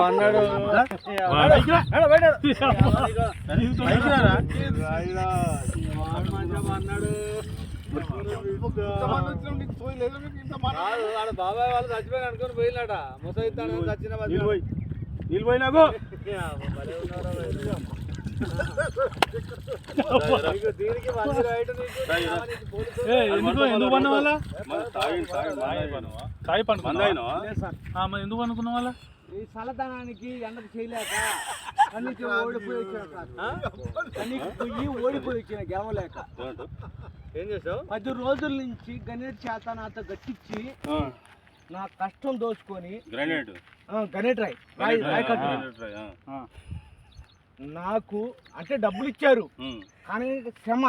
అన్నాడు బాబాయ్ వాళ్ళు చచ్చిపోయిన అనుకుని పోయినాట ముసైతాను చచ్చిన నీళ్ళు పోయినాకు దీనికి ఎందుకు పన్న వాళ్ళ ఎందుకు అనుకున్న వాళ్ళ ఈ చల్లదనానికి ఎండకు చేయలేక కన్నీకి ఓడిపోయి వచ్చిన కన్నీకి పోయి ఓడిపోయి వచ్చిన గెలవలేక ఏం చేసావు 10 రోజుల నుంచి గణేట్ చేత నాతో గట్టించి నా కష్టం దోచుకొని గణేట్ రాయ్ నాకు అంటే డబ్బులు ఇచ్చారు కానీ శ్రమ